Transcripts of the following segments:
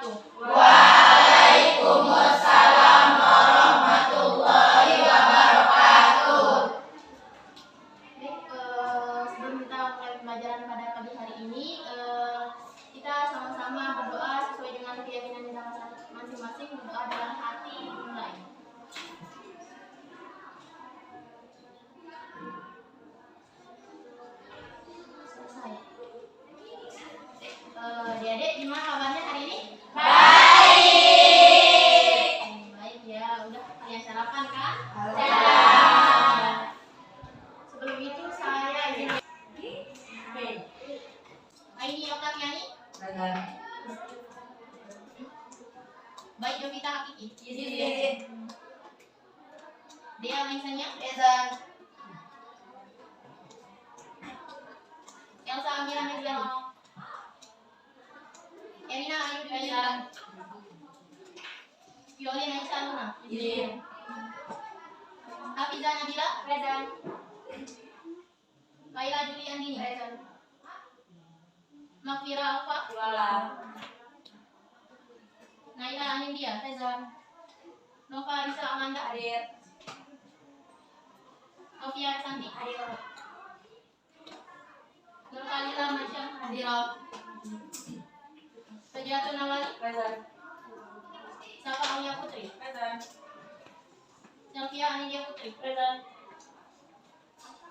wabarakatuh. Waalaikumsalam warahmatullahi wabarakatuh. Baik, sebelum kita mulai pembelajaran pada pagi hari ini, kita sama-sama berdoa sesuai dengan keyakinan kita masing-masing. Berdoa dalam hati dimulai. Selesai. Adik-adik, gimana kabarnya hari ini? Baik. Baik ya, udah kalian sarapan kan? Sudah. Sebelum itu saya izin. Aini Okat Yani. Baik Jovita Hakiki. Dia Maisanya. Elsa Amira Mezliano. Emina Ayu Dwijan. Violin Aisyah Luna. Hafiza Nabila. Present. Laila Juli Andini. Present. Makfira Alfa. Naila Anindia. Present. Nova Risa Amanda. Hadir. Novia Santi. Hadir. Nur Khalila Masya. Hadir. Sejatun Nawali. Present. Safa Alia Putri. Present. Sylvia Anidia Putri. Present.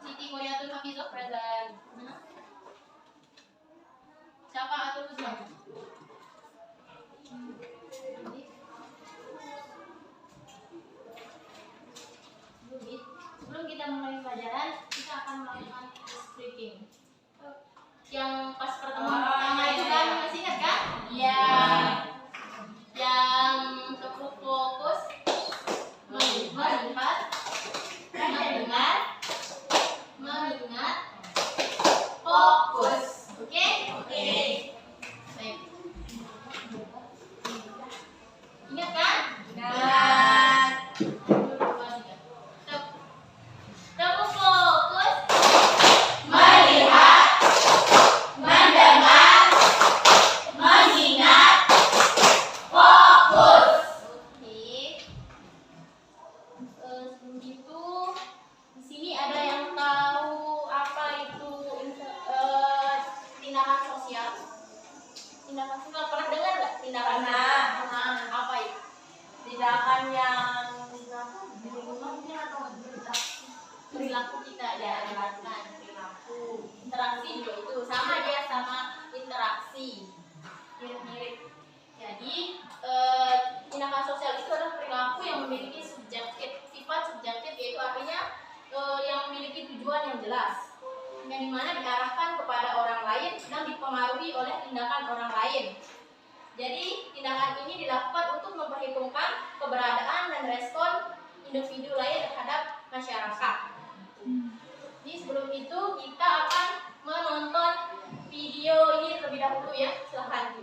Siti Kuriatul Hafizoh. Present. Siapa Atul Husna? Sebelum kita mulai pelajaran, kita akan melakukan speaking. Yang pas pertemuan pertama itu kan masih ingat kan? Iya. Yang tekuk fokus, melihat, mendengar, mengingat, fokus. Oke? Oke. Baik. Ingat kan? Ingat. Tekuk fokus, Melihat, mendengar, mengingat, fokus. Oke. Sebelum itu, di sini ada yang tahu apa itu tindakan sosial? Tindakan sosial pernah dengar nggak? Tindakan Pernah. sosial? Apa itu? Tindakan yang Di rumah mungkin atau perilaku kita ya, perilaku. Interaksi juga itu sama dia sama interaksi. Mirip-mirip. Jadi tindakan sosial itu adalah perilaku yang memiliki sifat subjektif, yaitu artinya yang memiliki tujuan yang jelas, yang dimana diarahkan kepada orang lain dan dipengaruhi oleh tindakan orang lain. Jadi tindakan ini dilakukan untuk memperhitungkan keberadaan dan respon individu lain terhadap masyarakat. Jadi sebelum itu kita akan menonton video ini terlebih dahulu ya, silahkan.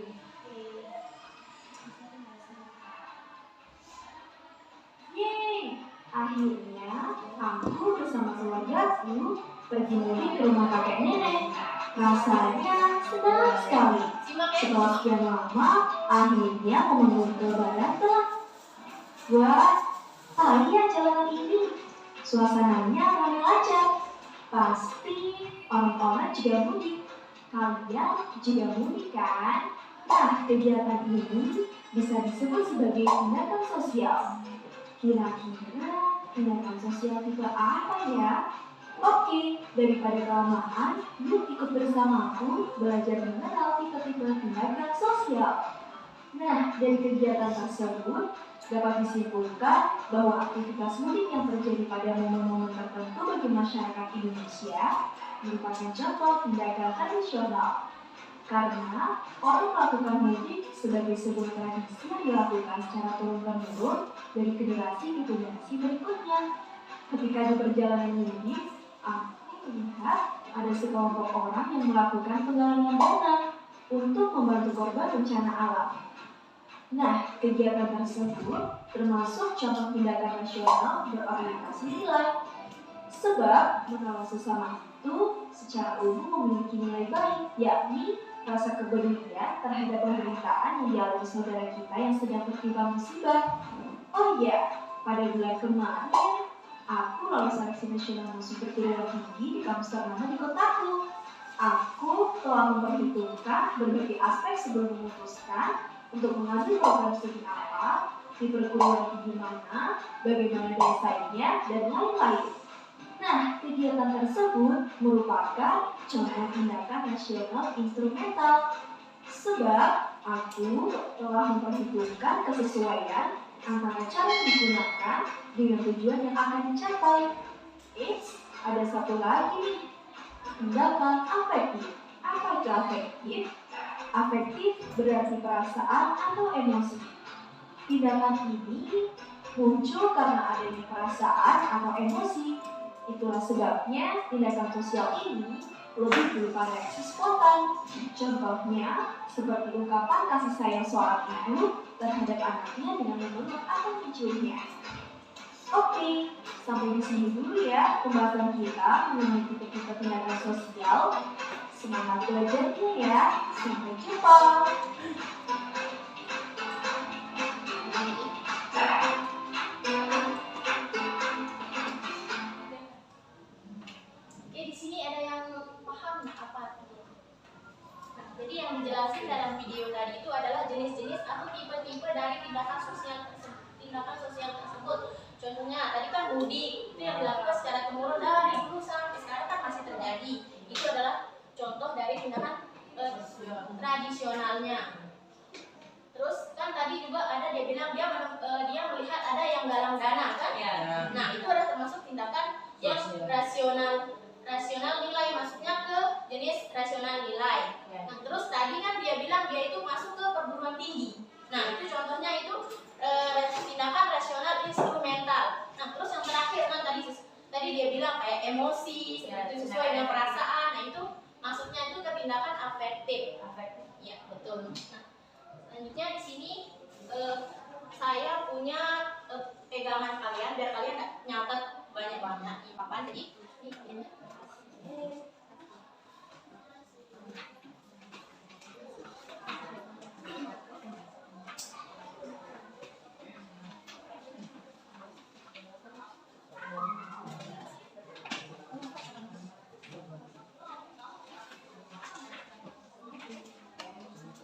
Yeay, akhirnya aku bersama keluargaku pergi mudik ke rumah kakek nenek. Rasanya senang sekali. Simak ya. Setelah sekian lama, akhirnya momen lebaran telah. Wah, lihat jalanan ini. Suasananya ramai lancar. Pasti orang-orang juga mudik. Kalian juga mudik kan? Nah, kegiatan ini bisa disebut sebagai tindakan sosial. Kira-kira tindakan sosial tipe apa ya? Oke, daripada kelamaan, yuk ikut bersamaku belajar mengenal tipe-tipe tindakan sosial. Nah, dari kegiatan tersebut dapat disimpulkan bahwa aktivitas mudik yang terjadi pada momen-momen tertentu bagi masyarakat Indonesia merupakan contoh tindakan tradisional. Karena orang melakukan mudik sebagai sebuah tradisi yang dilakukan secara turun-temurun dari generasi ke generasi berikutnya. Ketika di perjalanan mudik, aku melihat ada sekelompok orang yang melakukan penggalangan dana untuk membantu korban bencana alam. Nah, kegiatan tersebut termasuk contoh tindakan nasional berorientasi nilai. Sebab menolong sesama itu secara umum memiliki nilai baik, yakni rasa kepedulian terhadap penderitaan yang dialami saudara kita yang sedang tertimpa musibah. Oh iya, pada bulan kemarin, aku lolos seleksi nasional musuh perguruan tinggi di kampus ternama di kotaku. Aku telah memperhitungkan berbagai aspek sebelum memutuskan untuk mengambil program studi apa, di perguruan tinggi mana, bagaimana daya saingnya, dan lain-lain. Nah, kegiatan tersebut merupakan contoh tindakan nasional instrumental. Sebab aku telah memperhitungkan kesesuaian antara cara yang digunakan dengan tujuan yang akan dicapai. Eits, ada satu lagi nih, tindakan afektif. Apa itu afektif? Afektif berarti perasaan atau emosi. Tindakan ini muncul karena adanya perasaan atau emosi. Itulah sebabnya tindakan sosial ini lebih berupa reaksi spontan. Contohnya, seperti ungkapan kasih sayang seorang ibu terhadap anaknya dengan memeluk atau menciumnya. Oke, sampai di sini dulu ya pembahasan kita mengenai tipe-tipe tindakan sosial. Semangat belajarnya ya. Sampai jumpa. Oke, di sini ada yang paham apa artinya? Nah, jadi yang dijelasin dalam video tadi itu adalah jenis-jenis atau tipe-tipe dari tindakan sosial tersebut. Contohnya tadi kan mudik itu yang dilakukan secara temurun dari dulu sampai sekarang kan masih terjadi. Itu adalah contoh dari tindakan tradisionalnya. Terus kan tadi juga ada dia bilang dia melihat ada yang galang dana kan? Ya. Nah, itu adalah termasuk tindakan yang rasional nilai, masuknya ke jenis rasional nilai. Nah, terus tadi kan dia bilang dia itu masuk ke perguruan tinggi. Nah, itu contohnya itu tindakan rasional instrumental. Nah, terus yang terakhir kan tadi dia bilang kayak emosi, seperti itu sesuai dengan perasaan. Nah, itu masuknya itu ke tindakan afektif. Ya, betul. Nah, selanjutnya di sini saya punya pegangan kalian biar kalian nyatet banyak-banyak di papan. Jadi ini.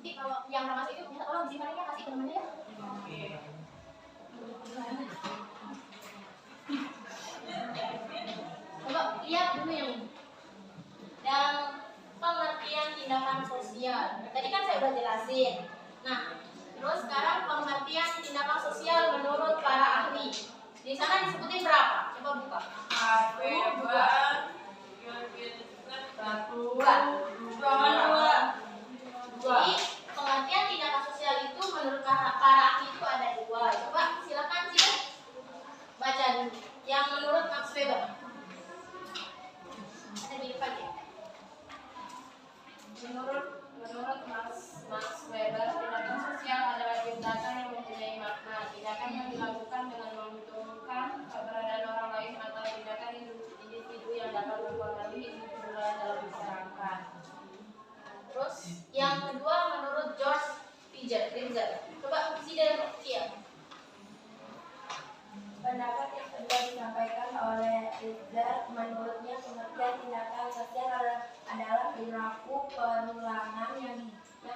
Jadi kalau yang ramas itu bisa tolong disimpannya kasih ke temannya ya. Coba lihat dulu yang pengertian tindakan sosial. Tadi kan saya udah jelasin. Nah, terus sekarang pengertian tindakan sosial menurut para ahli. Di sana disebutin berapa? Coba buka. Jadi pengertian tindakan sosial itu menurut para ahli itu ada dua. Coba silakan sih baca dulu. Yang menurut Max Weber. Ada di depan ya. Menurut Max Weber, tindakan sosial adalah tindakan yang mempunyai makna. Tindakan yang dilakukan dengan menguntungkan keberadaan orang lain atau tindakan individu yang dapat mempengaruhi individu lain dalam masyarakat. Terus yang kedua menurut George Piaget. Coba Cia. Pendapat yang kedua disampaikan oleh Rizal. Menurutnya pengertian tindakan sosial adalah perilaku penulangan yang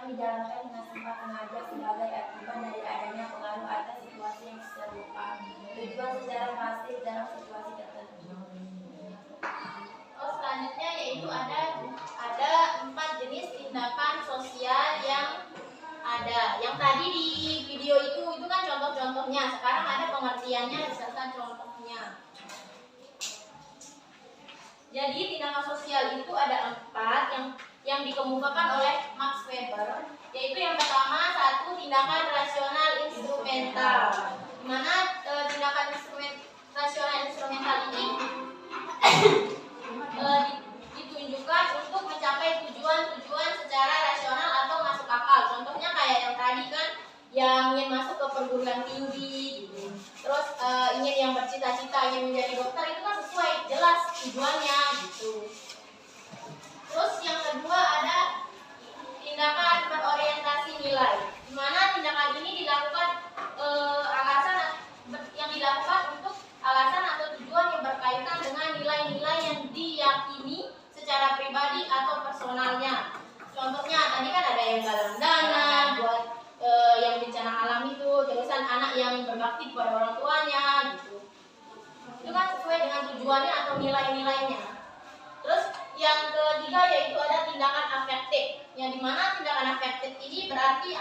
dijalankan dengan tanpa sengaja sebagai akibat dari adanya pengaruh atas situasi yang serupa. Tujuan secara pasif dalam situasi tertentu. Oh, selanjutnya yaitu ada 4 jenis tindakan sosial yang ada. Yang tadi di video itu kan contoh-contohnya. Sekarang ada pengertiannya beserta contohnya. Jadi tindakan sosial itu ada 4 yang dikemukakan oleh Max Weber, yaitu yang pertama tindakan rasional instrumental. Di mana tindakan rasional instrumental ini ditunjukkan untuk mencapai tujuan-tujuan secara rasional atau masuk akal. Contohnya kayak yang tadi kan, yang ingin masuk ke perguruan tinggi gitu. Terus ingin yang bercita-cita ingin menjadi dokter, itu kan sesuai jelas tujuannya gitu. Terus yang kedua ada tindakan berorientasi nilai, di mana tindakan ini dilakukan yang dilakukan untuk alasan atau tujuan yang berkaitan dengan nilai-nilai yang diyakini secara pribadi atau personalnya. Contohnya tadi kan ada yang galang dana buat yang bencana alam itu, terusan anak yang berbakti kepada orang tuanya gitu. Itu kan sesuai dengan tujuannya atau nilai-nilainya. Terus yang ketiga yaitu ada tindakan afektif, yang dimana tindakan afektif ini berarti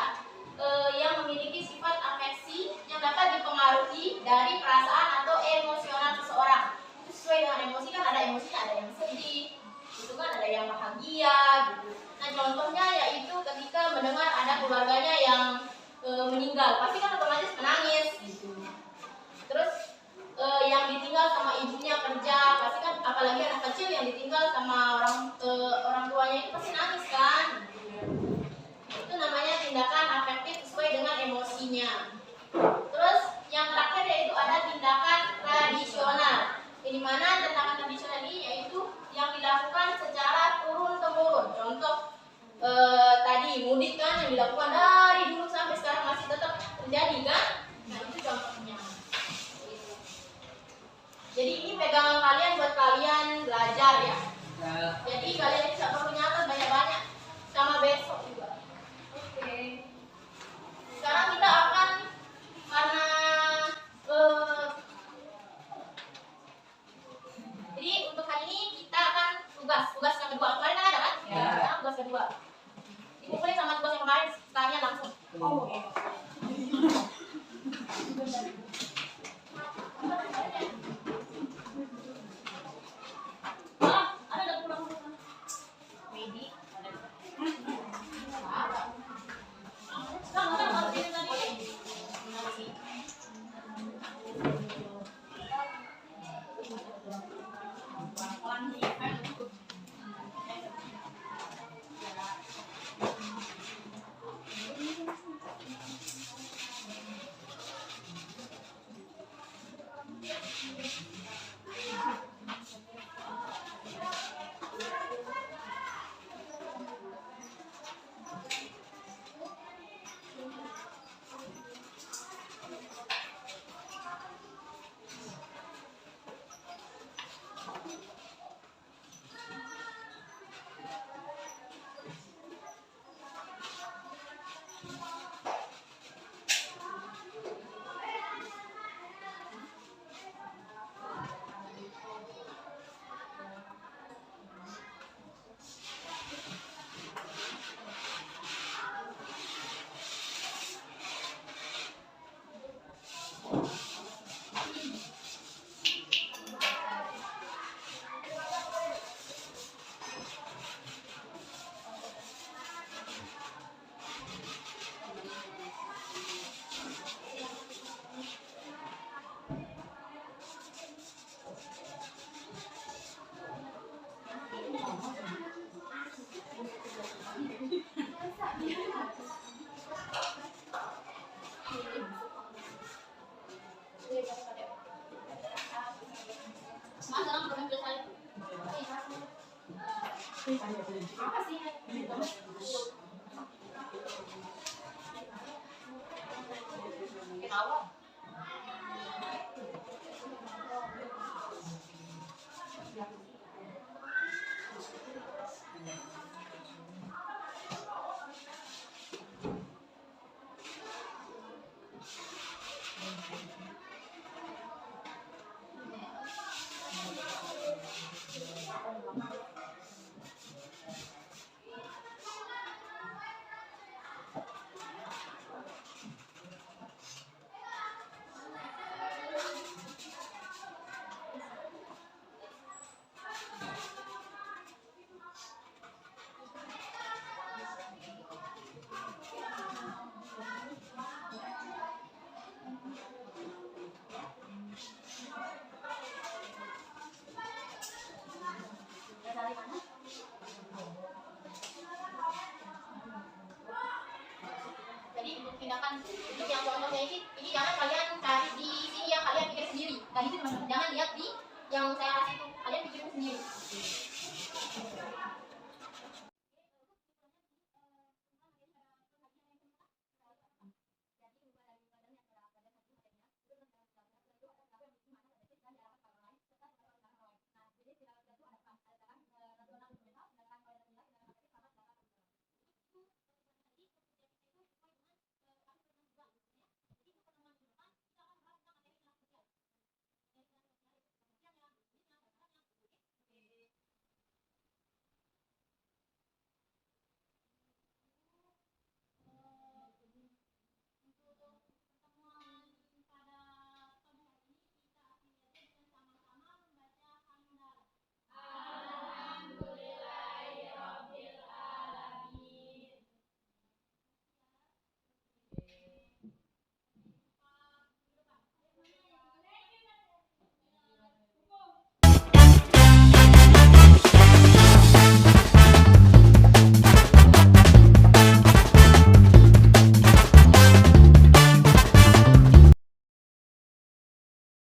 yang memiliki sifat afeksi yang dapat dipengaruhi dari perasaan atau emosional seseorang. Itu sesuai dengan emosi, kan ada emosinya, ada yang sedih, itu kan ada yang bahagia gitu. Nah contohnya yaitu ketika mendengar ada keluarganya yang meninggal, pasti kan otomatis menangis gitu. Terus yang ditinggal sama ibunya kerja, pasti kan apalagi anak kecil yang ditinggal sama orang tuanya itu pasti nangis kan. Itu namanya tindakan afektif sesuai dengan emosinya. Terus yang terakhir yaitu ada tindakan tradisional. Di mana tindakan tradisional ini yaitu yang dilakukan secara turun temurun. Contoh tadi mudik kan yang dilakukan dari dulu sampai sekarang masih tetap terjadi kan? Nah itu contohnya. Jadi ini pegangan kalian buat kalian belajar ya. Jadi kalian tidak perlu nyatet banyak-banyak sama besok juga. Oke. Sekarang kita akan karena jadi untuk hari ini kita akan tugas yang kedua. Kemarin kan ada kan? Ya. Sekarang tugas kedua. Dikumpulin sama tugas yang kemarin sekalian langsung. Oh. Apa sih? Ketawa. Jadi untuk tindakan untuk yang contohnya ini jangan kalian cari di sini yang kalian pikir sendiri. Tadi itu jangan lihat di yang saya kasih itu